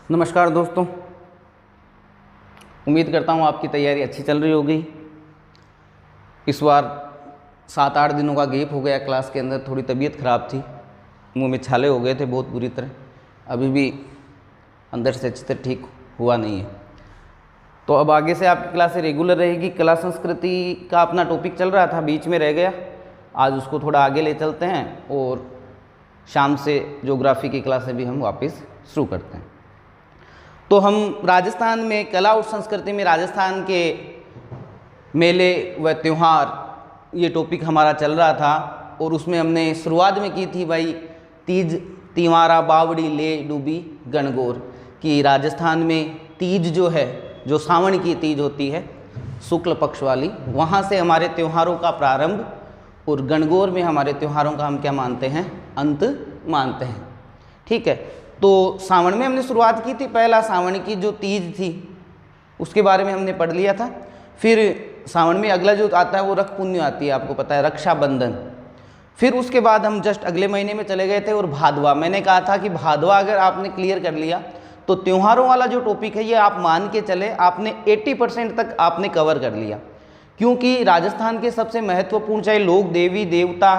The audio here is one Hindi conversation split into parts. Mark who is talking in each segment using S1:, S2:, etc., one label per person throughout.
S1: नमस्कार दोस्तों, उम्मीद करता हूँ आपकी तैयारी अच्छी चल रही होगी। इस बार 7-8 दिनों का गैप हो गया क्लास के अंदर। थोड़ी तबीयत ख़राब थी, मुंह में छाले हो गए थे बहुत बुरी तरह। अभी भी अंदर से अच्छी तरह ठीक हुआ नहीं है। तो अब आगे से आपकी क्लासें रेगुलर रहेगी। कला संस्कृति का अपना टॉपिक चल रहा था, बीच में रह गया। आज उसको थोड़ा आगे ले चलते हैं और शाम से ज्योग्राफी की क्लासें भी हम वापस शुरू करते हैं। तो हम राजस्थान में कला और संस्कृति में राजस्थान के मेले व त्यौहार, ये टॉपिक हमारा चल रहा था। और उसमें हमने शुरुआत में की थी भाई तीज तिवारा बावड़ी ले डूबी गणगौर, कि राजस्थान में तीज जो है, जो सावन की तीज होती है शुक्ल पक्ष वाली, वहाँ से हमारे त्योहारों का प्रारंभ, और गणगौर में हमारे त्योहारों का हम क्या मानते हैं, अंत मानते हैं। ठीक है, तो सावन में हमने शुरुआत की थी। पहला सावन की जो तीज थी उसके बारे में हमने पढ़ लिया था। फिर सावन में अगला जो आता है वो रख पुण्य आती है, आपको पता है, रक्षाबंधन। फिर उसके बाद हम जस्ट अगले महीने में चले गए थे और भादवा। मैंने कहा था कि भादवा अगर आपने क्लियर कर लिया तो त्योहारों वाला जो टॉपिक है ये आप मान के चले आपने 80% तक आपने कवर कर लिया। क्योंकि राजस्थान के सबसे महत्वपूर्ण, चाहे लोग देवी देवता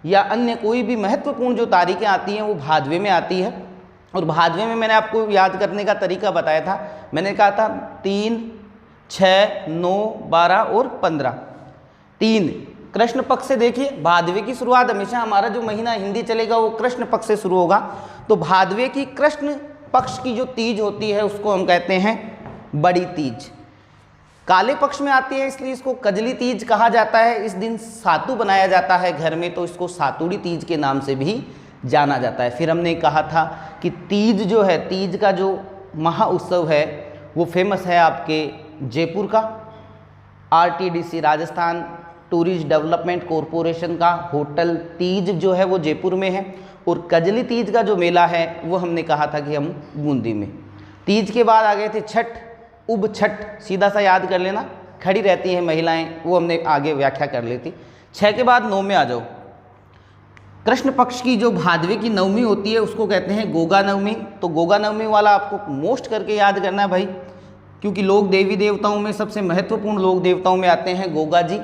S1: या अन्य कोई भी महत्वपूर्ण जो तारीखें आती हैं वो भादवे में आती है। और भादवे में मैंने आपको याद करने का तरीका बताया था। मैंने कहा था 3, 6, 9, 12 और 15। 3 कृष्ण पक्ष से देखिए, भादवे की शुरुआत हमेशा हमारा जो महीना हिंदी चलेगा वो कृष्ण पक्ष से शुरू होगा। तो भादवे की कृष्ण पक्ष की जो तीज होती है उसको हम कहते हैं बड़ी तीज। काले पक्ष में आती है इसलिए इसको कजली तीज कहा जाता है। इस दिन सातु बनाया जाता है घर में, तो इसको सातुड़ी तीज के नाम से भी जाना जाता है। फिर हमने कहा था कि तीज जो है, तीज का जो महा उत्सव है वो फेमस है आपके जयपुर का। RTDC Rajasthan tourist development corporation का होटल तीज जो है वो जयपुर में है। और कजली तीज का जो मेला है वो हमने कहा था कि हम बूंदी में। तीज के बाद आ गए थे छठ, उब छठ, सीधा सा याद कर लेना, खड़ी रहती हैं महिलाएं, वो हमने आगे व्याख्या कर ली थी। 6 के बाद 9 में आ जाओ। कृष्ण पक्ष की जो भादवे की नवमी होती है उसको कहते हैं गोगा नवमी। तो गोगा नवमी वाला आपको मोस्ट करके याद करना है भाई, क्योंकि लोग देवी देवताओं में सबसे महत्वपूर्ण लोग देवताओं में आते हैं गोगा जी।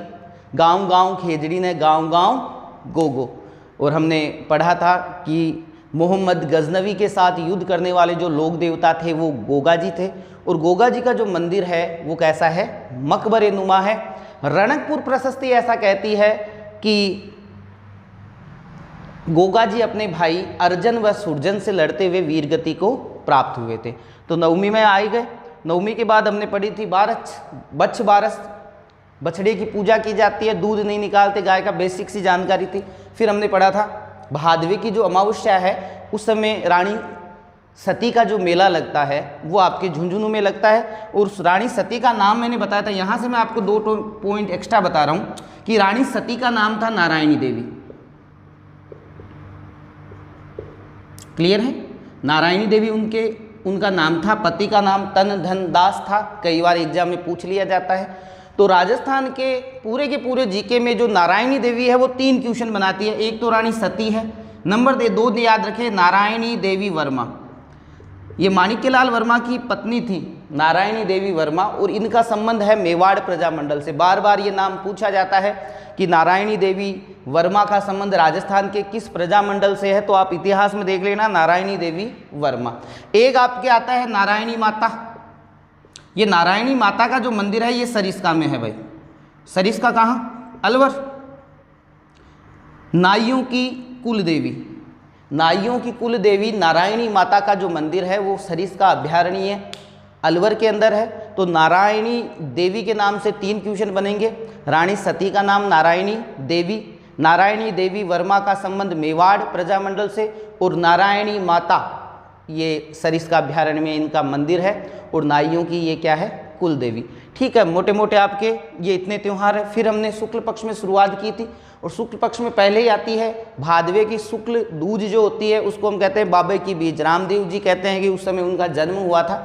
S1: गांव गांव खेजड़ी ने गांव गांव गोगो। और हमने पढ़ा था कि मोहम्मद गजनवी के साथ युद्ध करने वाले जो लोग देवता थे वो गोगा जी थे। और गोगा जी का जो मंदिर है वो कैसा है, मकबरे नुमा है। रणकपुर प्रशस्ति ऐसा कहती है कि गोगा जी अपने भाई अर्जन व सुरजन से लड़ते हुए वीरगति को प्राप्त हुए थे। तो नवमी में आए गए। नवमी के बाद हमने पढ़ी थी बच्छ बारस, बछड़े की पूजा की जाती है, दूध नहीं निकालते, गाय का बेसिक सी जानकारी थी। फिर हमने पढ़ा था भादवे की जो अमावस्या है उस समय रानी सती का जो मेला लगता है वो आपके झुंझुनू में लगता है। और उस रानी सती का नाम मैंने बताया था, यहाँ से मैं आपको 2 पॉइंट एक्स्ट्रा बता रहा हूँ कि रानी सती का नाम था नारायणी देवी। क्लियर है, नारायणी देवी उनका नाम था। पति का नाम तन धन दास था, कई बार एग्जाम में पूछ लिया जाता है। तो राजस्थान के पूरे जीके में जो नारायणी देवी है वो 3 क्वेश्चन बनाती है। एक तो रानी सती है, नंबर 2 याद रखें नारायणी देवी वर्मा। ये माणिक्यलाल वर्मा की पत्नी थी नारायणी देवी वर्मा, और इनका संबंध है मेवाड़ प्रजामंडल से। बार बार ये नाम पूछा जाता है कि नारायणी देवी वर्मा का संबंध राजस्थान के किस प्रजामंडल से है, तो आप इतिहास में देख लेना नारायणी देवी वर्मा। एक आपके आता है नारायणी माता। ये नारायणी माता का जो मंदिर है ये सरिस्का में है भाई। सरिस्का कहाँ, अलवर। नाइयों की कुल देवी, नाइयों की कुल देवी नारायणी माता का जो मंदिर है वो सरिस्का अभ्यारण्य अलवर के अंदर है। तो नारायणी देवी के नाम से 3 क्वेश्चन बनेंगे। रानी सती का नाम नारायणी देवी, नारायणी देवी वर्मा का संबंध मेवाड़ प्रजामंडल से, और नारायणी माता ये सरिस्का अभ्यारण्य में इनका मंदिर है। और नाइयों की ये क्या है, कुल देवी। ठीक है, मोटे मोटे आपके ये इतने त्यौहार है। फिर हमने शुक्ल पक्ष में शुरुआत की थी, और शुक्ल पक्ष में पहले ही आती है भादवे की शुक्ल दूज जो होती है उसको हम कहते हैं बाबे की बीज। रामदेव जी कहते हैं कि उस समय उनका जन्म हुआ था,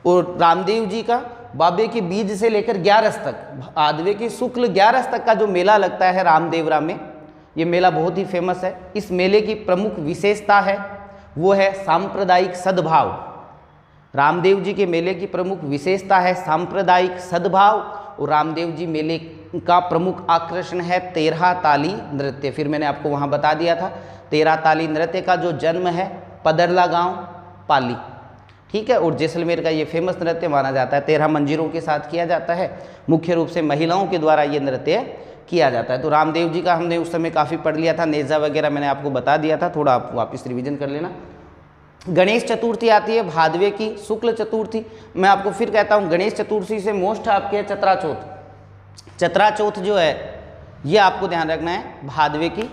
S1: और रामदेव जी का बाबे की बीज से लेकर 11 तक, भादवे की शुक्ल 11 तक का जो मेला लगता है रामदेवरा में, ये मेला बहुत ही फेमस है। इस मेले की प्रमुख विशेषता है वो है सांप्रदायिक सद्भाव। रामदेव जी के मेले की प्रमुख विशेषता है सांप्रदायिक सद्भाव, और रामदेव जी मेले का प्रमुख आकर्षण है 13 ताली नृत्य। फिर मैंने आपको वहाँ बता दिया था 13 ताली नृत्य का जो जन्म है पदरला गांव पाली, ठीक है। और जैसलमेर का ये फेमस नृत्य माना जाता है, 13 मंजीरों के साथ किया जाता है, मुख्य रूप से महिलाओं के द्वारा ये नृत्य किया जाता है। तो रामदेव जी का हमने उस समय काफ़ी पढ़ लिया था, नेजा वगैरह मैंने आपको बता दिया था, थोड़ा आप वापस रिवीजन कर लेना। गणेश चतुर्थी आती है भादवे की शुक्ल चतुर्थी। मैं आपको फिर कहता हूँ गणेश चतुर्थी से मोस्ट आपके चतरा चौथ। चतरा चौथ जो है ये आपको ध्यान रखना है, भादवे की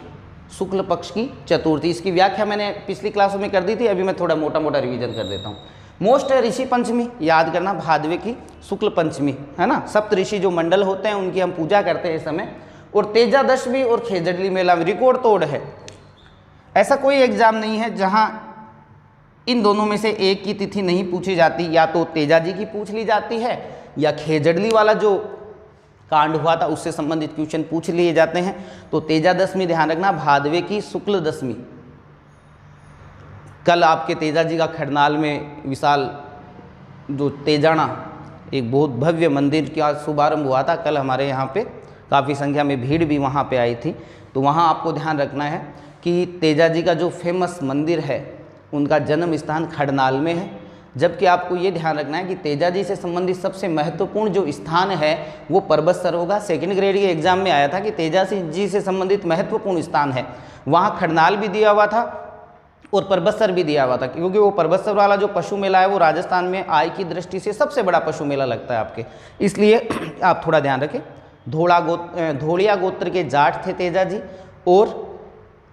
S1: शुक्ल पक्ष की चतुर्थी। इसकी व्याख्या मैंने पिछली क्लासों में कर दी थी, अभी मैं थोड़ा मोटा मोटा रिवीजन कर देता हूँ। मोस्ट है ऋषि पंचमी, याद करना, भादवे की शुक्ल पंचमी है ना। सप्त ऋषि जो मंडल होते हैं उनकी हम पूजा करते हैं इस समय। और तेजा दशमी और खेजड़ली मेला में रिकॉर्ड तोड़ है, ऐसा कोई एग्जाम नहीं है जहाँ इन दोनों में से एक की तिथि नहीं पूछी जाती, या तो तेजा जी की पूछ ली जाती है या खेजड़ली वाला जो कांड हुआ था उससे संबंधित क्वेश्चन पूछ लिए जाते हैं। तो तेजा दशमी ध्यान रखना, भादवे की शुक्ल दशमी। कल आपके तेजा जी का खरनाल में विशाल जो तेजाना एक बहुत भव्य मंदिर का शुभारंभ हुआ था, कल हमारे यहाँ पे काफ़ी संख्या में भीड़ भी वहाँ पे आई थी। तो वहाँ आपको ध्यान रखना है कि तेजा जी का जो फेमस मंदिर है उनका जन्म स्थान खड़नाल में है। जबकि आपको ये ध्यान रखना है कि तेजा जी से संबंधित सबसे महत्वपूर्ण जो स्थान है वो परबतसर होगा। सेकंड ग्रेड के एग्जाम में आया था कि तेजा जी से संबंधित महत्वपूर्ण स्थान है, वहाँ खड़नाल भी दिया हुआ था और परबतसर भी दिया हुआ था, क्योंकि वो परबतसर वाला जो पशु मेला है वो राजस्थान में आय की दृष्टि से सबसे बड़ा पशु मेला लगता है आपके, इसलिए आप थोड़ा ध्यान रखें। धोड़िया गोत्र के जाट थे तेजा जी, और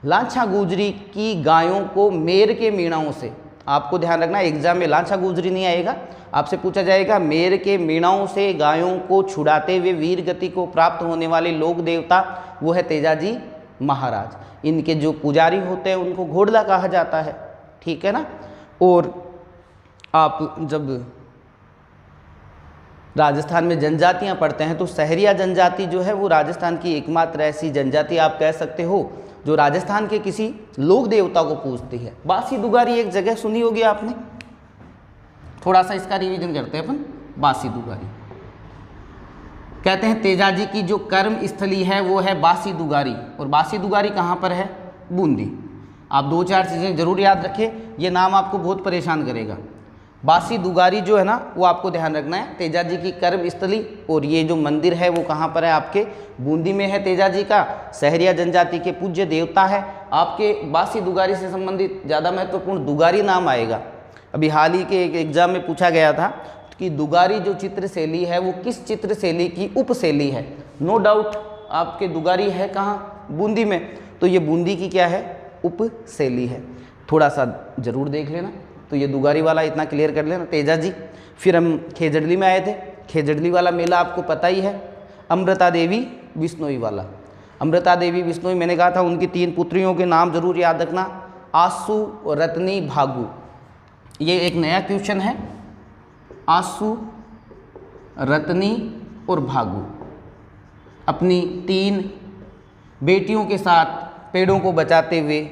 S1: लांछा गुजरी की गायों को मेर के मीणाओं से, आपको ध्यान रखना एग्जाम में लांछा गुजरी नहीं आएगा, आपसे पूछा जाएगा मेर के मीणाओं से गायों को छुड़ाते हुए वीर गति को प्राप्त होने वाले लोक देवता वो है तेजाजी महाराज। इनके जो पुजारी होते हैं उनको घोड़ला कहा जाता है, ठीक है ना। और आप जब राजस्थान में जनजातियां पढ़ते हैं तो सहरिया जनजाति जो है वो राजस्थान की एकमात्र ऐसी जनजाति आप कह सकते हो जो राजस्थान के किसी लोक देवता को पूजती है। बासी दुगारी एक जगह सुनी होगी आपने, थोड़ा सा इसका रिवीजन करते हैं अपन। बासी दुगारी कहते हैं तेजाजी की जो कर्म स्थली है वो है बासी दुगारी, और बासी दुगारी कहाँ पर है? बूंदी। आप 2-4 चीज़ें जरूर याद रखें, ये नाम आपको बहुत परेशान करेगा। बासी दुगारी जो है ना वो आपको ध्यान रखना है, तेजाजी की कर्म स्थली, और ये जो मंदिर है वो कहाँ पर है? आपके बूंदी में है तेजाजी का। सहरिया जनजाति के पूज्य देवता है। आपके बासी दुगारी से संबंधित ज़्यादा महत्वपूर्ण दुगारी नाम आएगा। अभी हाल ही के एक एग्जाम में पूछा गया था कि दुगारी जो चित्र शैली है वो किस चित्र शैली की उपशैली है। नो डाउट आपके दुगारी है कहाँ? बूंदी में, तो ये बूंदी की क्या है? उपशैली है। थोड़ा सा जरूर देख लेना, तो ये दुगारी वाला इतना क्लियर कर लेना तेजाजी। फिर हम खेजड़ली में आए थे, खेजड़ली वाला मेला आपको पता ही है, अमृता देवी बिश्नोई वाला। अमृता देवी बिश्नोई मैंने कहा था उनकी 3 पुत्रियों के नाम जरूर याद रखना, आसू, रत्नी, भागू। ये एक नया क्वेश्चन है, आसू, रत्नी और भागू अपनी 3 बेटियों के साथ पेड़ों को बचाते हुए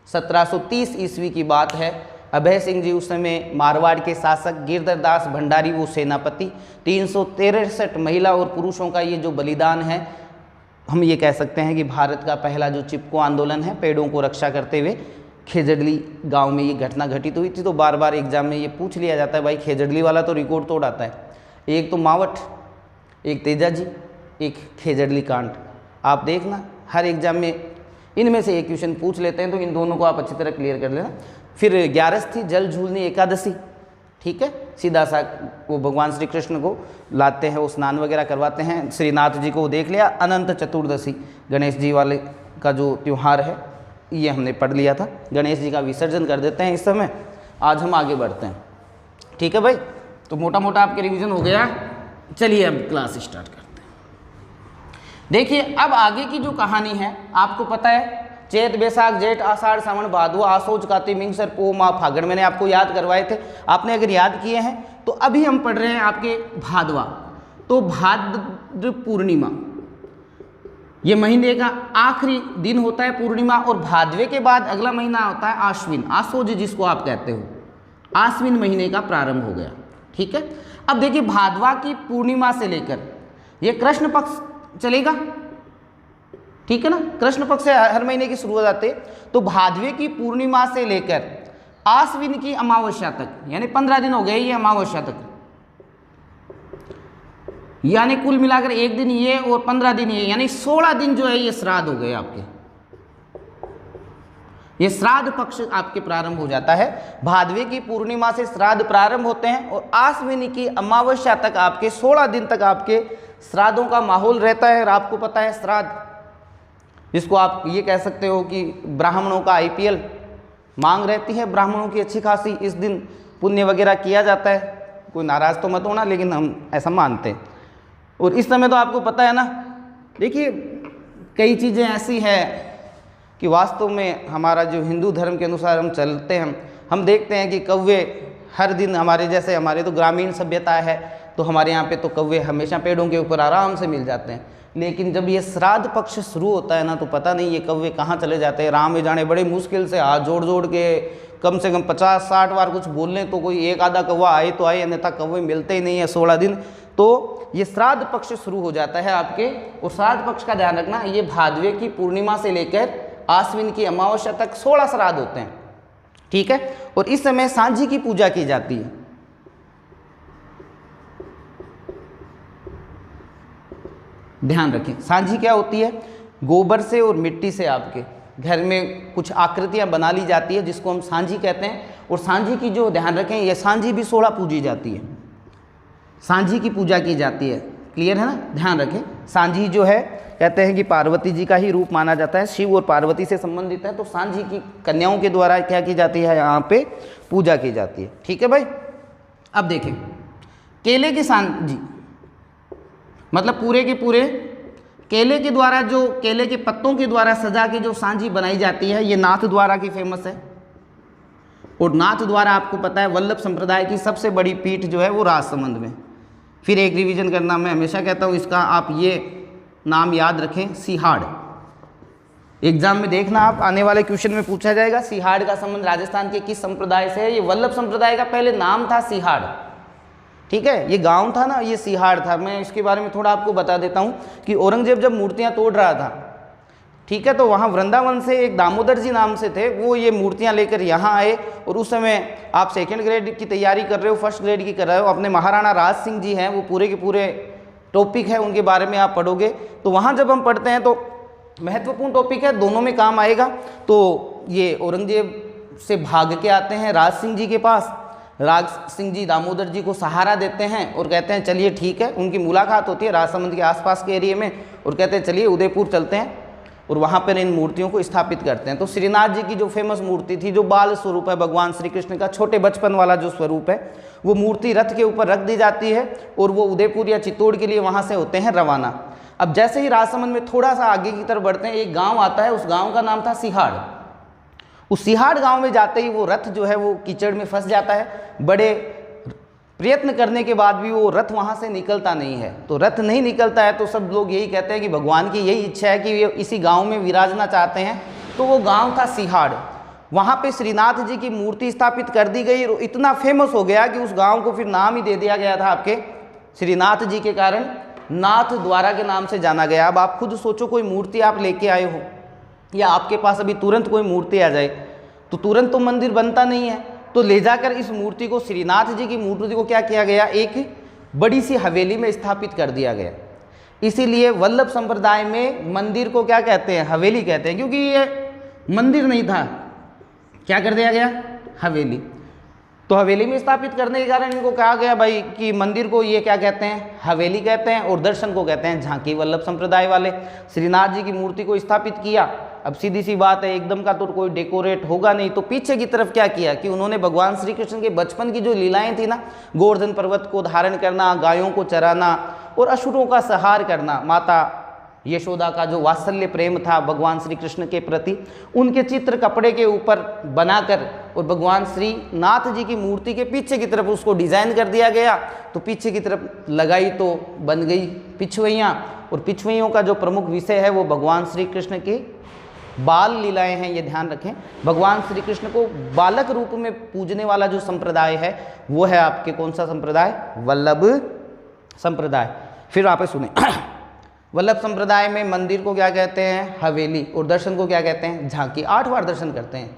S1: 1730 ईस्वी की बात है। अभय सिंह जी उस समय मारवाड़ के शासक, गिरधरदास भंडारी वो सेनापति। 363 महिला और पुरुषों का ये जो बलिदान है, हम ये कह सकते हैं कि भारत का पहला जो चिपको आंदोलन है पेड़ों को रक्षा करते हुए, खेजड़ली गांव में ये घटना घटित हुई थी। तो बार बार एग्जाम में ये पूछ लिया जाता है, भाई खेजड़ली वाला तो रिकॉर्ड तोड़ आता है। एक तो मावट, एक तेजाजी, एक खेजड़ली कांड। आप देखना हर एग्जाम में इनमें से एक क्वेश्चन पूछ लेते हैं, तो इन दोनों को आप अच्छी तरह क्लियर कर लेना। फिर 11 थी जल झूलनी एकादशी, ठीक है। सीधा सा वो भगवान श्री कृष्ण को लाते हैं, वो स्नान वगैरह करवाते हैं, श्रीनाथ जी को देख लिया। अनंत चतुर्दशी गणेश जी वाले का जो त्यौहार है ये हमने पढ़ लिया था। गणेश जी का विसर्जन कर देते हैं इस समय। आज हम आगे बढ़ते हैं, ठीक है भाई। तो मोटा मोटा आपके रिवीजन हो गया। चलिए अब क्लास स्टार्ट करते हैं। देखिए अब आगे की जो कहानी है आपको पता है, चैत बैसाख जेठ आषाढ़ सावन भादो आसोज काती मिंगसर पो माह फागण मैंने आपको याद करवाए थे। आपने अगर याद किए हैं तो अभी हम पढ़ रहे हैं आपके भादवा। तो भाद्र पूर्णिमा ये महीने का आखिरी दिन होता है पूर्णिमा, और भादवे के बाद अगला महीना होता है आश्विन, आसोज जिसको आप कहते हो, आश्विन महीने का प्रारंभ हो गया। ठीक है, अब देखिए भादवा की पूर्णिमा से लेकर ये कृष्ण पक्ष चलेगा, ठीक है ना, कृष्ण पक्ष से हर महीने की शुरुआत आते, तो भादवे की पूर्णिमा से लेकर आश्विन की अमावस्या तक, यानी 15 दिन हो गए ये अमावस्या तक, यानी कुल मिलाकर एक दिन ये और 15 दिन ये, यानी 16 दिन जो है ये श्राद्ध हो गए आपके। ये श्राद्ध पक्ष आपके प्रारंभ हो जाता है। भादवे की पूर्णिमा से श्राद्ध प्रारंभ होते हैं और आश्विन की अमावस्या तक आपके 16 दिन तक आपके श्राद्धों का माहौल रहता है। और आपको पता है श्राद्ध, जिसको आप ये कह सकते हो कि ब्राह्मणों का IPL मांग रहती है, ब्राह्मणों की अच्छी खासी, इस दिन पुण्य वगैरह किया जाता है। कोई नाराज़ तो मत होना, लेकिन हम ऐसा मानते हैं। और इस समय तो आपको पता है ना, देखिए कई चीज़ें ऐसी हैं कि वास्तव में हमारा जो हिंदू धर्म के अनुसार हम चलते हैं, हम देखते हैं कि कौवे हर दिन, हमारे जैसे हमारे तो ग्रामीण सभ्यता है, तो हमारे यहाँ पे तो कौवे हमेशा पेड़ों के ऊपर आराम से मिल जाते हैं। लेकिन जब ये श्राद्ध पक्ष शुरू होता है ना, तो पता नहीं ये कौवे कहाँ चले जाते हैं। राम में जाने, बड़े मुश्किल से हाथ जोड़ जोड़ के कम से कम 50-60 बार कुछ बोल लें तो कोई एक आधा कौवा आए तो आए, अन्यथा कौवे मिलते ही नहीं है 16 दिन। तो ये श्राद्ध पक्ष शुरू हो जाता है आपके। और श्राद्ध पक्ष का ध्यान रखना, ये भादवे की पूर्णिमा से लेकर आश्विन की अमावस्या तक 16 श्राद्ध होते हैं। ठीक है, और इस समय सांझी की पूजा की जाती है। ध्यान रखें, सांझी क्या होती है? गोबर से और मिट्टी से आपके घर में कुछ आकृतियां बना ली जाती है, जिसको हम सांझी कहते हैं। और सांझी की जो, ध्यान रखें, ये सांझी भी 16 पूजी जाती है, सांझी की पूजा की जाती है। क्लियर है ना? ध्यान रखें, सांझी जो है कहते हैं कि पार्वती जी का ही रूप माना जाता है, शिव और पार्वती से संबंधित है। तो सांझी की कन्याओं के द्वारा क्या की जाती है, यहाँ पे पूजा की जाती है। ठीक है भाई, अब देखें केले की सांझी, मतलब पूरे के पूरे केले के द्वारा, जो केले के पत्तों के द्वारा सजा के जो सांझी बनाई जाती है, ये नाथ द्वारा की फेमस है। और नाथ द्वारा आपको पता है वल्लभ संप्रदाय की सबसे बड़ी पीठ जो है वो राजसमंद में। फिर एक रिवीजन करना, मैं हमेशा कहता हूँ इसका, आप ये नाम याद रखें, सिहाड़। एग्जाम में देखना आप, आने वाले क्वेश्चन में पूछा जाएगा सिहाड़ का संबंध राजस्थान के किस संप्रदाय से है। ये वल्लभ संप्रदाय का पहले नाम था सिहाड़। ठीक है, ये गांव था ना, ये सिहाड़ था। मैं इसके बारे में थोड़ा आपको बता देता हूँ कि औरंगजेब जब मूर्तियाँ तोड़ रहा था, ठीक है, तो वहाँ वृंदावन से एक दामोदर जी नाम से थे, वो ये मूर्तियाँ लेकर यहाँ आए। और उस समय आप सेकेंड ग्रेड की तैयारी कर रहे हो, फर्स्ट ग्रेड की कर रहे हो, अपने महाराणा राज सिंह जी हैं, वो पूरे के पूरे टॉपिक है, उनके बारे में आप पढ़ोगे। तो वहाँ जब हम पढ़ते हैं तो महत्वपूर्ण टॉपिक है, दोनों में काम आएगा। तो ये औरंगजेब से भाग के आते हैं राज सिंह जी के पास, राज सिंह जी दामोदर जी को सहारा देते हैं और कहते हैं चलिए ठीक है। उनकी मुलाकात होती है राजसमंद के आसपास के एरिया में, और कहते हैं चलिए उदयपुर चलते हैं और वहाँ पर इन मूर्तियों को स्थापित करते हैं। तो श्रीनाथ जी की जो फेमस मूर्ति थी, जो बाल स्वरूप है भगवान श्री कृष्ण का, छोटे बचपन वाला जो स्वरूप है, वो मूर्ति रथ के ऊपर रख दी जाती है और वो उदयपुर या चित्तौड़ के लिए वहाँ से होते हैं रवाना। अब जैसे ही राजसमंद में थोड़ा सा आगे की तरफ बढ़ते हैं, एक गाँव आता है, उस गाँव का नाम था सिहाड़। उस सिहाड़ गांव में जाते ही वो रथ जो है वो कीचड़ में फंस जाता है। बड़े प्रयत्न करने के बाद भी वो रथ वहाँ से निकलता नहीं है। तो रथ नहीं निकलता है तो सब लोग यही कहते हैं कि भगवान की यही इच्छा है कि ये इसी गांव में विराजना चाहते हैं। तो वो गांव था सिहाड़, वहाँ पे श्रीनाथ जी की मूर्ति स्थापित कर दी गई। इतना फेमस हो गया कि उस गाँव को फिर नाम ही दे दिया गया था आपके श्रीनाथ जी के कारण, नाथ द्वारा के नाम से जाना गया। अब आप खुद सोचो, कोई मूर्ति आप लेके आए हो या आपके पास अभी तुरंत कोई मूर्ति आ जाए तो तुरंत तो मंदिर बनता नहीं है। तो ले जाकर इस मूर्ति को, श्रीनाथ जी की मूर्ति को क्या किया गया, एक बड़ी सी हवेली में स्थापित कर दिया गया। इसीलिए वल्लभ संप्रदाय में मंदिर को क्या कहते हैं, हवेली कहते हैं, क्योंकि ये मंदिर नहीं था, क्या कर दिया गया, हवेली। तो हवेली में स्थापित करने के कारण इनको कहा गया भाई कि मंदिर को ये क्या कहते हैं, हवेली कहते हैं, और दर्शन को कहते हैं झांकी। वल्लभ संप्रदाय वाले श्रीनाथ जी की मूर्ति को स्थापित किया। अब सीधी सी बात है, एकदम का तो कोई डेकोरेट होगा नहीं, तो पीछे की तरफ क्या किया कि उन्होंने भगवान श्री कृष्ण के बचपन की जो लीलाएं थी ना, गोवर्धन पर्वत को धारण करना, गायों को चराना और असुरों का संहार करना, माता यशोदा का जो वात्सल्य प्रेम था भगवान श्री कृष्ण के प्रति, उनके चित्र कपड़े के ऊपर बनाकर और भगवान श्री नाथ जी की मूर्ति के पीछे की तरफ उसको डिज़ाइन कर दिया गया। तो पीछे की तरफ लगाई तो बन गई पिछवैयाँ, और पिछवैयों का जो प्रमुख विषय है वो भगवान श्री कृष्ण की बाल लीलाएं हैं, ये ध्यान रखें। भगवान श्री कृष्ण को बालक रूप में पूजने वाला जो संप्रदाय है वो है आपके कौन सा संप्रदाय? वल्लभ संप्रदाय। फिर आप सुने वल्लभ संप्रदाय में मंदिर को क्या कहते हैं? हवेली। और दर्शन को क्या कहते हैं? झांकी। 8 बार दर्शन करते हैं।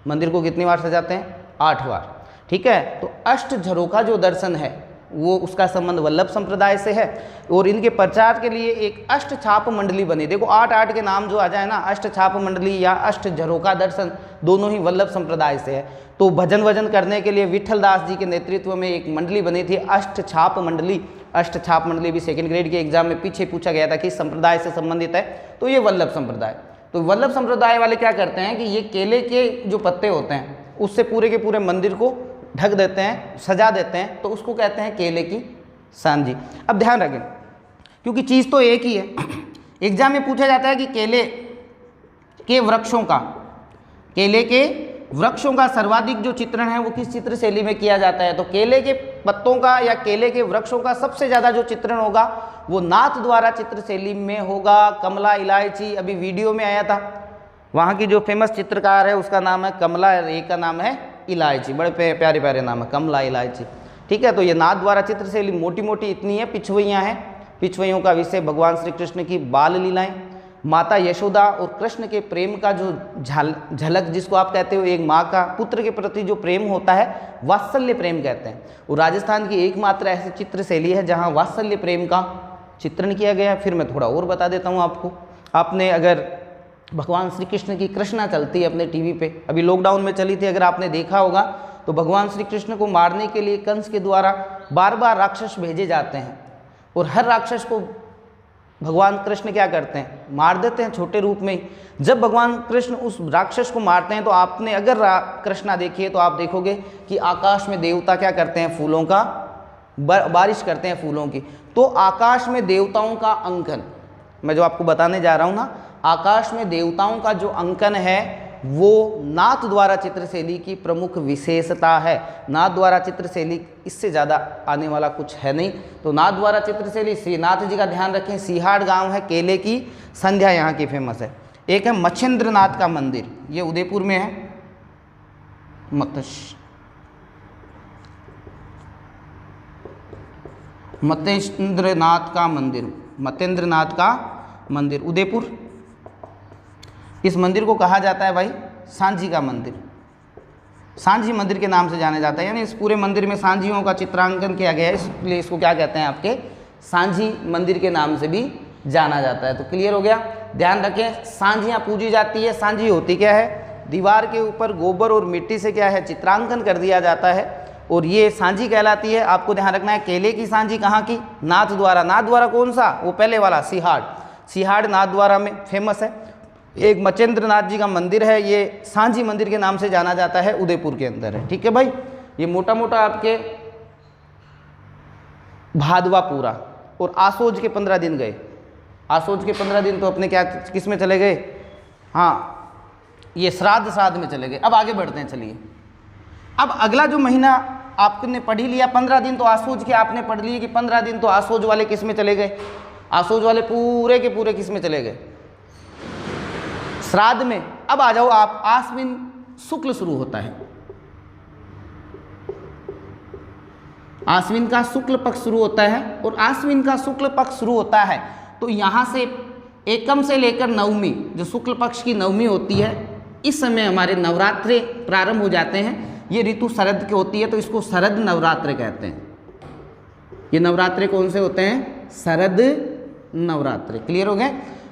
S1: मंदिर को कितनी बार सजाते हैं? 8 बार। ठीक है, तो अष्ट झरोखा जो दर्शन है वो उसका संबंध वल्लभ संप्रदाय से है। और इनके प्रचार के लिए एक अष्ट छाप मंडली बनी। देखो 8 के नाम जो आ जाए ना, अष्ट छाप मंडली या अष्ट झरोखा दर्शन, दोनों ही वल्लभ संप्रदाय से है। तो भजन वजन करने के लिए विठल दास जी के नेतृत्व में एक मंडली बनी थी, अष्ट छाप मंडली। अष्ट छाप मंडली भी 2nd ग्रेड के एग्जाम में पीछे पूछा गया था कि संप्रदाय से संबंधित है, तो ये वल्लभ संप्रदाय। तो वल्लभ संप्रदाय वाले क्या करते हैं कि ये केले के जो पत्ते होते हैं उससे पूरे के पूरे मंदिर को ढक देते हैं, सजा देते हैं, तो उसको कहते हैं केले की सांझी। अब ध्यान रखें, क्योंकि चीज़ तो एक ही है। एग्जाम में पूछा जाता है कि केले के वृक्षों का सर्वाधिक जो चित्रण है वो किस चित्र शैली में किया जाता है? तो केले के पत्तों का या केले के वृक्षों का सबसे ज़्यादा जो चित्रण होगा वो नाथ द्वारा चित्र शैली में होगा। कमला इलायची अभी वीडियो में आया था, वहाँ की जो फेमस चित्रकार है उसका नाम है कमला, एक का नाम है इलायची। बड़े प्यारे प्यारे नाम है, कमला इलायची। ठीक है, तो ये नाथ द्वारा चित्र शैली मोटी मोटी इतनी है। पिछवैयाँ हैं, पिछवैयों का विषय भगवान श्री कृष्ण की बाल लीलाएं, माता यशोदा और कृष्ण के प्रेम का जो झलक, जिसको आप कहते हो एक माँ का पुत्र के प्रति जो प्रेम होता है वात्सल्य प्रेम कहते हैं। वो राजस्थान की एकमात्र ऐसी चित्र शैली है जहाँ वात्सल्य प्रेम का चित्रण किया गया है। फिर मैं थोड़ा और बता देता हूँ आपको। आपने अगर भगवान श्री कृष्ण की कृष्णा चलती है अपने टीवी पे, अभी लॉकडाउन में चली थी, अगर आपने देखा होगा तो भगवान श्री कृष्ण को मारने के लिए कंस के द्वारा बार बार राक्षस भेजे जाते हैं और हर राक्षस को भगवान कृष्ण क्या करते हैं? मार देते हैं छोटे रूप में ही। जब भगवान कृष्ण उस राक्षस को मारते हैं तो आपने अगर कृष्णा देखी है तो आप देखोगे कि आकाश में देवता क्या करते हैं? फूलों का बारिश करते हैं, फूलों की। तो आकाश में देवताओं का अंकन, मैं जो आपको बताने जा रहा हूँ ना, आकाश में देवताओं का जो अंकन है वो नाथ द्वारा चित्रशैली की प्रमुख विशेषता है। नाथ द्वारा चित्रशैली, इससे ज़्यादा आने वाला कुछ है नहीं। तो नाथ द्वारा चित्रशैली, श्रीनाथ जी का ध्यान रखें। सिहाड़ गांव है, केले की संध्या यहाँ की फेमस है। एक है मच्छिंद्रनाथ का मंदिर, ये उदयपुर में है। मतेंद्रनाथ का मंदिर उदयपुर। इस मंदिर को कहा जाता है भाई सांझी का मंदिर। सांझी मंदिर के नाम से जाना जाता है, यानी इस पूरे मंदिर में सांझियों का चित्रांकन किया गया है, इसलिए इसको क्या कहते हैं? आपके सांझी मंदिर के नाम से भी जाना जाता है। तो क्लियर हो गया। ध्यान रखें, सांझियाँ पूजी जाती है। सांझी होती क्या है? दीवार के ऊपर गोबर और मिट्टी से क्या है? चित्रांकन कर दिया जाता है और ये सांझी कहलाती है। आपको ध्यान रखना है, केले की सांझी कहाँ की? नाथ द्वारा। नाथ द्वारा कौन सा? वो पहले वाला सिहाड़ नाथ द्वारा में फेमस है। एक मच्छिंद्रनाथ जी का मंदिर है, ये सांझी मंदिर के नाम से जाना जाता है, उदयपुर के अंदर है। ठीक है भाई, ये मोटा मोटा आपके भादवा पूरा और आसोज के 15 दिन गए। आसोज के 15 दिन तो अपने क्या किस में चले गए? हाँ, ये श्राद्ध में चले गए। अब आगे बढ़ते हैं, चलिए। अब अगला जो महीना आपने पढ़ ही लिया, 15 दिन तो आसोज के आपने पढ़ लिए कि 15 दिन तो आसोज वाले किस में चले गए? आसोज वाले पूरे के पूरे किस में चले गए? श्राद्ध में। अब आ जाओ आप, आश्विन शुक्ल शुरू होता है, आश्विन का शुक्ल पक्ष शुरू होता है। और आश्विन का शुक्ल पक्ष शुरू होता है तो यहाँ से एकम से लेकर नवमी, जो शुक्ल पक्ष की नवमी होती है, इस समय हमारे नवरात्रे प्रारंभ हो जाते हैं। ये ऋतु शरद की होती है तो इसको शरद नवरात्रे कहते हैं। ये नवरात्रे कौन से होते हैं? शरद नवरात्रे। क्लियर हो गए?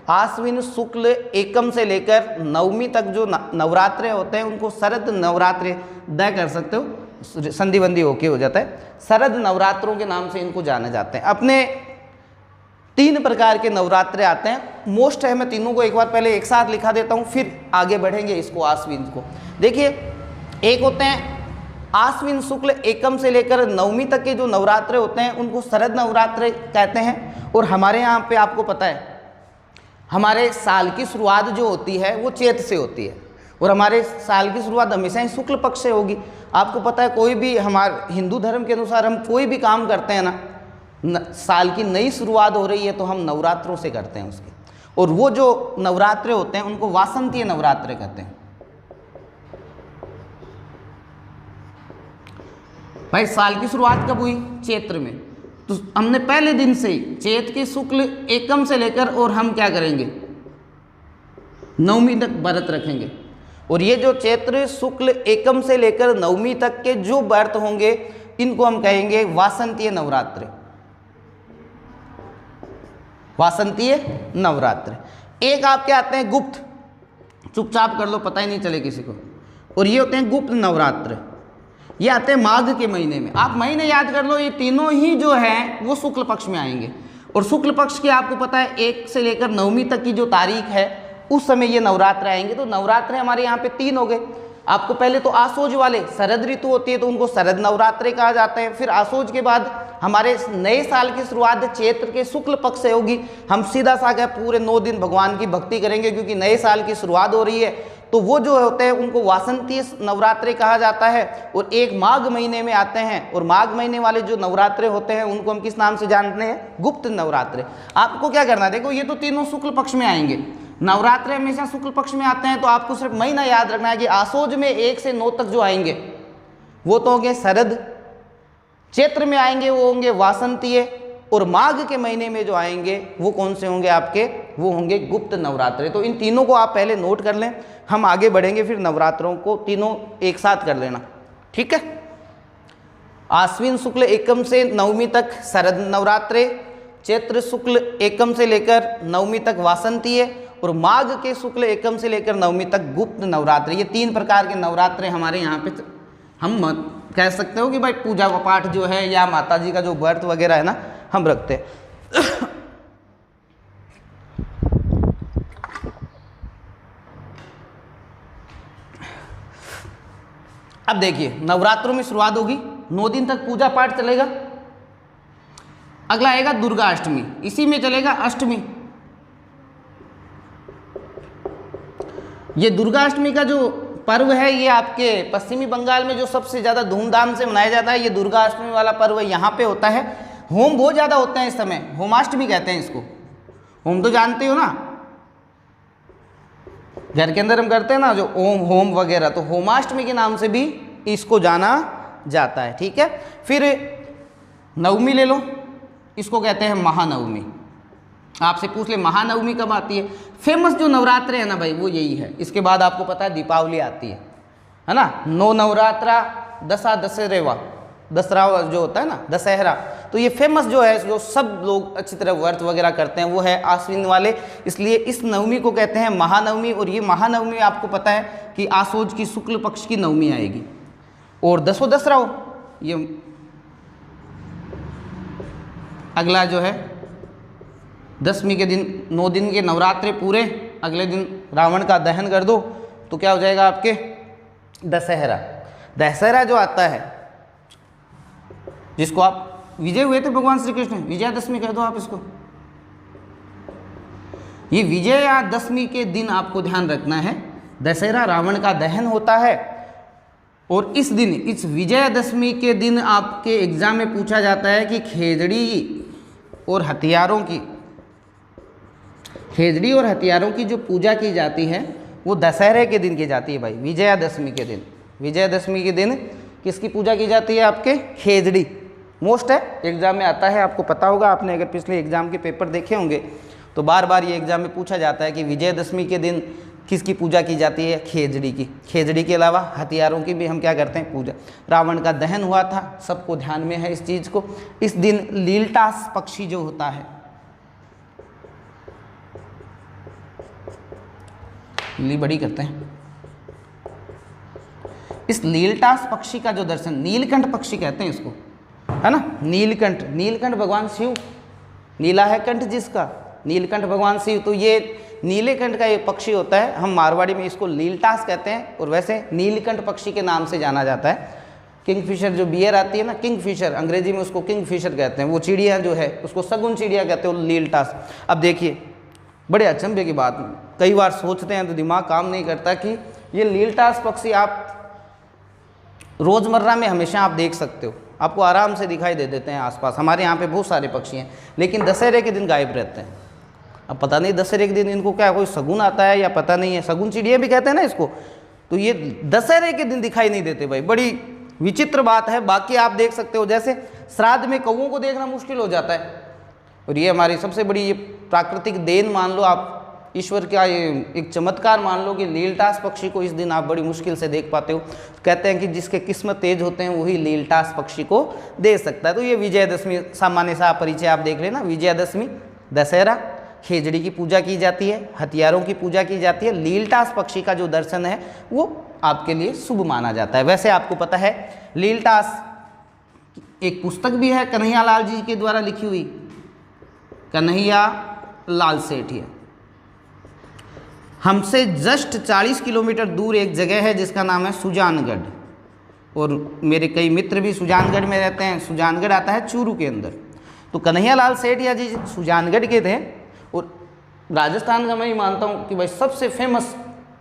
S1: आश्विन शुक्ल एकम से लेकर नवमी तक जो नवरात्रे होते हैं उनको शरद नवरात्रे द कर सकते हो, संधि बंदी होके हो जाता है। शरद नवरात्रों के नाम से इनको जाने जाते हैं। अपने 3 प्रकार के नवरात्रे आते हैं, मोस्ट है। मैं तीनों को एक बार पहले एक साथ लिखा देता हूँ, फिर आगे बढ़ेंगे इसको आश्विन को। देखिए, एक होते हैं आश्विन शुक्ल एकम से लेकर नवमी तक के जो नवरात्रे होते हैं उनको शरद नवरात्रे कहते हैं। और हमारे यहाँ पे आपको पता है, हमारे साल की शुरुआत जो होती है वो चैत से होती है और हमारे साल की शुरुआत हमेशा ही शुक्ल पक्ष से होगी। आपको पता है, कोई भी हमारे हिंदू धर्म के अनुसार हम कोई भी काम करते हैं ना, साल की नई शुरुआत हो रही है तो हम नवरात्रों से करते हैं उसके। और वो जो नवरात्रे होते हैं उनको वासंतीय नवरात्रे कहते हैं। भाई साल की शुरुआत कब हुई? चैत्र में। तो हमने पहले दिन से ही चैत के शुक्ल एकम से लेकर और हम क्या करेंगे, नवमी तक व्रत रखेंगे। और ये जो चैत्र शुक्ल एकम से लेकर नवमी तक के जो व्रत होंगे इनको हम कहेंगे वासंतीय नवरात्रे। वासंतीय नवरात्रे। एक आपके आते हैं गुप्त, चुपचाप कर लो पता ही नहीं चले किसी को, और ये होते हैं गुप्त नवरात्र। ये आते हैं माघ के महीने में। आप महीने याद कर लो, ये तीनों ही जो हैं वो शुक्ल पक्ष में आएंगे। और शुक्ल पक्ष की आपको पता है 1 से लेकर 9वीं तक की जो तारीख है उस समय ये नवरात्र आएंगे। तो नवरात्र हमारे यहाँ पे 3 हो गए। आपको पहले तो आसोज वाले, शरद ऋतु होती है तो उनको शरद नवरात्रे कहा जाता है। फिर आसोज के बाद हमारे नए साल की शुरुआत चैत्र के शुक्ल पक्ष से होगी। हम सीधा साधा पूरे 9 दिन भगवान की भक्ति करेंगे क्योंकि नए साल की शुरुआत हो रही है। तो वो जो होते हैं उनको वासंतीय नवरात्रे कहा जाता है। और एक माघ महीने में आते हैं, और माघ महीने वाले जो नवरात्रे होते हैं उनको हम किस नाम से जानते हैं? गुप्त नवरात्रे। आपको क्या करना है, देखो ये तो तीनों शुक्ल पक्ष में आएंगे। नवरात्रे हमेशा शुक्ल पक्ष में आते हैं, तो आपको सिर्फ महीना याद रखना है कि आसोज में 1 से 9 तक जो आएंगे वो तो होंगे शरद, चैत्र में आएंगे वो होंगे वासंतीय, और माघ के महीने में जो आएंगे वो कौन से होंगे आपके? वो होंगे गुप्त नवरात्रे। तो इन तीनों को आप पहले नोट कर लें, हम आगे बढ़ेंगे फिर नवरात्रों को तीनों एक साथ कर लेना, ठीक है। आश्विन शुक्ल एकम से 9वीं तक शरद नवरात्रे, चैत्र शुक्ल एकम से लेकर 9वीं तक वासंतीय, और माघ के शुक्ल एकम से लेकर 9वीं तक गुप्त नवरात्रि। ये 3 प्रकार के नवरात्रे हमारे यहाँ पे हम कह सकते हो कि भाई पूजा पाठ जो है या माता जी का जो व्रत वगैरह है ना हम रखते हैं। अब देखिए नवरात्रों में शुरुआत होगी, 9 दिन तक पूजा पाठ चलेगा। अगला आएगा दुर्गा अष्टमी, इसी में चलेगा अष्टमी। ये दुर्गा अष्टमी का जो पर्व है ये आपके पश्चिमी बंगाल में जो सबसे ज़्यादा धूमधाम से मनाया जाता है, ये दुर्गा अष्टमी वाला पर्व यहाँ पे होता है। होम बहुत ज़्यादा होते हैं इस समय, होमाष्टमी कहते हैं इसको। होम तो जानते हो ना, घर के अंदर हम करते हैं ना जो होम वगैरह, तो होमाष्टमी के नाम से भी इसको जाना जाता है, ठीक है। फिर नवमी ले लो, इसको कहते हैं महानवमी। आपसे पूछ ले महानवमी कब आती है? फेमस जो नवरात्रे है ना भाई वो यही है। इसके बाद आपको पता है दीपावली आती है ना। 9 नवरात्रा, दशहरा जो होता है ना दशहरा, तो ये फेमस जो है जो सब लोग अच्छी तरह व्रत वगैरह करते हैं वो है आश्विन वाले, इसलिए इस नवमी को कहते हैं महानवमी। और ये महानवमी आपको पता है कि आसोज की शुक्ल पक्ष की नवमी आएगी। और दसरा हो, ये अगला जो है 10वीं के दिन 9 दिन के नवरात्रे पूरे, अगले दिन रावण का दहन कर दो तो क्या हो जाएगा आपके दशहरा। दशहरा जो आता है जिसको आप विजय हुए थे भगवान श्री कृष्ण, विजयादशमी कह दो आप इसको। ये विजयादशमी के दिन आपको ध्यान रखना है, दशहरा रावण का दहन होता है। और इस दिन, इस विजयादशमी के दिन आपके एग्जाम में पूछा जाता है कि खेजड़ी और हथियारों की जो पूजा की जाती है वो दशहरे के दिन की जाती है भाई, विजयादशमी के दिन। विजयादशमी के दिन किसकी पूजा की जाती है? आपके खेजड़ी। मोस्ट है, एग्जाम में आता है, आपको पता होगा, आपने अगर पिछले एग्जाम के पेपर देखे होंगे तो बार बार ये एग्जाम में पूछा जाता है कि विजयादशमी के दिन किसकी पूजा की जाती है? खेजड़ी की। खेजड़ी के अलावा हथियारों की भी हम क्या करते हैं? पूजा। रावण का दहन हुआ था, सबको ध्यान में है इस चीज़ को। इस दिन लीलटास पक्षी जो होता है, ली बड़ी करते हैं, इस नीलटास पक्षी का जो दर्शन, नीलकंठ पक्षी कहते हैं इसको, है ना। नीलकंठ भगवान शिव, नीला है कंठ जिसका, नीलकंठ भगवान शिव। तो ये नीले कंठ का ये पक्षी होता है, हम मारवाड़ी में इसको लीलटास कहते हैं, और वैसे नीलकंठ पक्षी के नाम से जाना जाता है। किंगफिशर जो बियर आती है ना, किंगफिशर, अंग्रेजी में उसको किंगफिशर कहते हैं। वो चिड़िया जो है उसको शगुन चिड़िया कहते हैं, लीलटास। अब देखिए बड़े अचंभे की बात, कई बार सोचते हैं तो दिमाग काम नहीं करता कि ये लीलटास पक्षी आप रोज़मर्रा में हमेशा आप देख सकते हो, आपको आराम से दिखाई दे देते हैं आसपास। हमारे यहाँ पे बहुत सारे पक्षी हैं, लेकिन दशहरे के दिन गायब रहते हैं। अब पता नहीं दशहरे के दिन इनको क्या कोई शगुन आता है या पता नहीं है, शगुन चिड़िया भी कहते हैं ना इसको, तो ये दशहरे के दिन दिखाई नहीं देते भाई, बड़ी विचित्र बात है। बाकी आप देख सकते हो जैसे श्राद्ध में कौओं को देखना मुश्किल हो जाता है, और ये हमारी सबसे बड़ी ये प्राकृतिक देन मान लो आप, ईश्वर का ये एक चमत्कार मान लो कि लीलटास पक्षी को इस दिन आप बड़ी मुश्किल से देख पाते हो। कहते हैं कि जिसके किस्मत तेज होते हैं वही लीलटास पक्षी को देख सकता है। तो ये विजयदशमी सामान्य सा परिचय आप देख लेना। विजयदशमी, दशहरा, खेजड़ी की पूजा की जाती है, हथियारों की पूजा की जाती है, लीलटास पक्षी का जो दर्शन है वो आपके लिए शुभ माना जाता है। वैसे आपको पता है लीलटास एक पुस्तक भी है कन्हैया लाल जी के द्वारा लिखी हुई, कन्हैया लाल सेठिया। हमसे जस्ट 40 किलोमीटर दूर एक जगह है जिसका नाम है सुजानगढ़, और मेरे कई मित्र भी सुजानगढ़ में रहते हैं। सुजानगढ़ आता है चूरू के अंदर। तो कन्हैया लाल सेठिया जी सुजानगढ़ के थे, और राजस्थान का मैं ही मानता हूँ कि भाई सबसे फेमस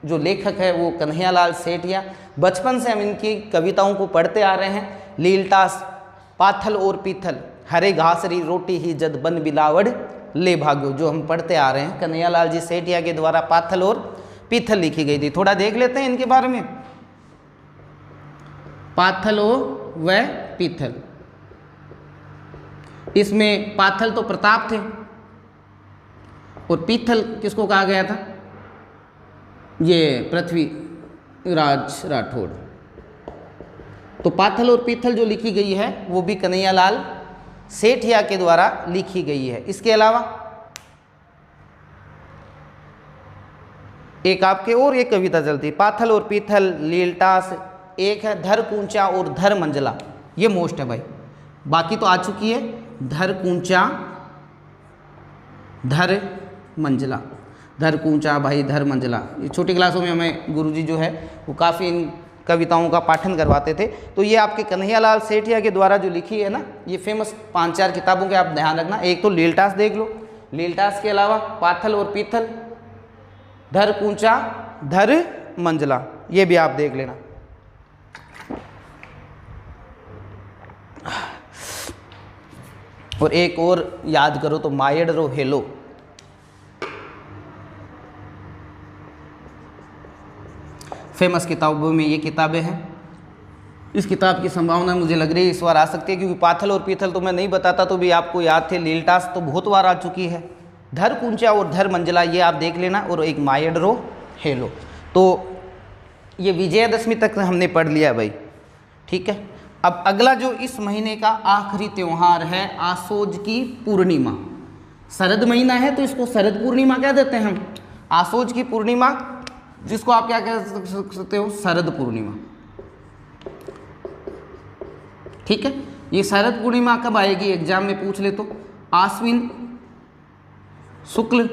S1: जो लेखक है वो कन्हैया लाल सेठिया। बचपन से हम इनकी कविताओं को पढ़ते आ रहे हैं। लीलटास पाथल और पीथल, हरे घासरी रोटी ही जद बन बिलावड़ ले भाग्यो, जो हम पढ़ते आ रहे हैं कन्हैया लाल जी सेठिया के द्वारा पाथल और पीथल लिखी गई थी। थोड़ा देख लेते हैं इनके बारे में। पाथल व पीथल, इसमें पाथल तो प्रताप थे और पीथल किसको कहा गया था, ये पृथ्वीराज राठौड़। तो पाथल और पीथल जो लिखी गई है वो भी कन्हैया लाल सेठिया के द्वारा लिखी गई है। इसके अलावा एक आपके और एक कविता चलती है, पाथल और पीथल, लीलटास, एक है धर कूंचा और धर मंजला, ये मोस्ट है भाई, बाकी तो आ चुकी है। धर कूंचा धर मंजला, धर कूंचा भाई धर मंजला, ये छोटी क्लासों में हमें गुरुजी जो है वो काफ़ी इन कविताओं का पाठन करवाते थे। तो ये आपके कन्हैया लाल सेठिया के द्वारा जो लिखी है ना, ये फेमस 5-4 किताबों के आप ध्यान रखना। एक तो लीलटास देख लो, लीलटास के अलावा पाथल और पीथल, धर कूंचा धर मंजला, ये भी आप देख लेना। और एक और याद करो तो मायड रो हेलो, फेमस किताबों में ये किताबें हैं। इस किताब की संभावना मुझे लग रही है इस बार आ सकती है, क्योंकि पाथल और पीथल तो मैं नहीं बताता तो भी आपको याद थे। लीलटास तो बहुत बार आ चुकी है। धर कूंचा और धर मंजला ये आप देख लेना, और एक मायड रो हेलो। तो ये विजयदशमी तक हमने पढ़ लिया भाई, ठीक है। अब अगला जो इस महीने का आखिरी त्यौहार है आसोज की पूर्णिमा। शरद महीना है तो इसको शरद पूर्णिमा कह देते हैं हम। आसोज की पूर्णिमा, जिसको आप क्या कह सकते हो, शरद पूर्णिमा, ठीक है। ये शरद पूर्णिमा कब आएगी, एग्जाम में पूछ ले तो आश्विन शुक्ल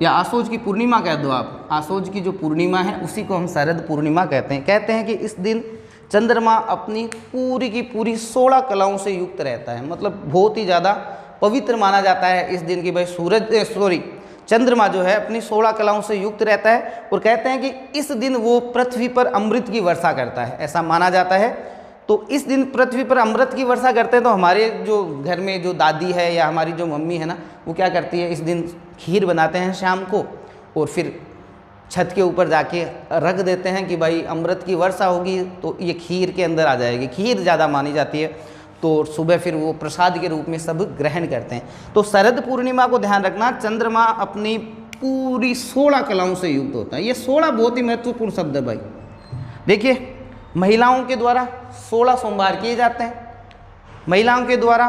S1: या आसोज की पूर्णिमा कह दो आप। आसोज की जो पूर्णिमा है उसी को हम शरद पूर्णिमा कहते हैं। कहते हैं कि इस दिन चंद्रमा अपनी पूरी की पूरी 16 कलाओं से युक्त रहता है, मतलब बहुत ही ज़्यादा पवित्र माना जाता है इस दिन की भाई। चंद्रमा जो है अपनी 16 कलाओं से युक्त रहता है, और कहते हैं कि इस दिन वो पृथ्वी पर अमृत की वर्षा करता है, ऐसा माना जाता है। तो इस दिन पृथ्वी पर अमृत की वर्षा करते हैं। तो हमारे जो घर में जो दादी है या हमारी जो मम्मी है ना, वो क्या करती है, इस दिन खीर बनाते हैं शाम को, और फिर छत के ऊपर जाके रख देते हैं कि भाई अमृत की वर्षा होगी तो ये खीर के अंदर आ जाएगी। खीर ज़्यादा मानी जाती है, तो सुबह फिर वो प्रसाद के रूप में सब ग्रहण करते हैं। तो शरद पूर्णिमा को ध्यान रखना, चंद्रमा अपनी पूरी 16 कलाओं से युक्त होता है। ये 16 बहुत ही महत्वपूर्ण शब्द है भाई। देखिए, महिलाओं के द्वारा 16 सोमवार किए जाते हैं, महिलाओं के द्वारा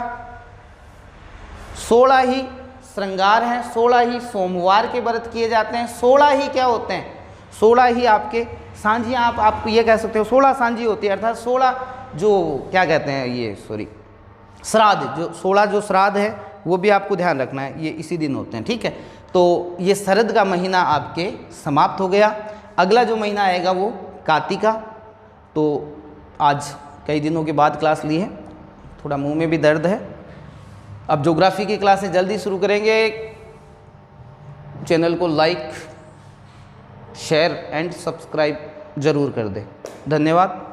S1: 16 ही श्रृंगार हैं, 16 ही सोमवार के व्रत किए जाते हैं। 16 ही क्या होते हैं, 16 ही आपके सांझियाँ, आप ये कह सकते हो 16 सांझी होती है, अर्थात 16 जो क्या कहते हैं ये श्राद्ध, जो 16 जो श्राद्ध है वो भी आपको ध्यान रखना है, ये इसी दिन होते हैं, ठीक है। तो ये शरद का महीना आपके समाप्त हो गया। अगला जो महीना आएगा वो कार्तिका। तो आज कई दिनों के बाद क्लास ली है, थोड़ा मुंह में भी दर्द है। अब ज्योग्राफी की क्लासें जल्दी शुरू करेंगे। चैनल को लाइक, शेयर एंड सब्सक्राइब जरूर कर दें। धन्यवाद।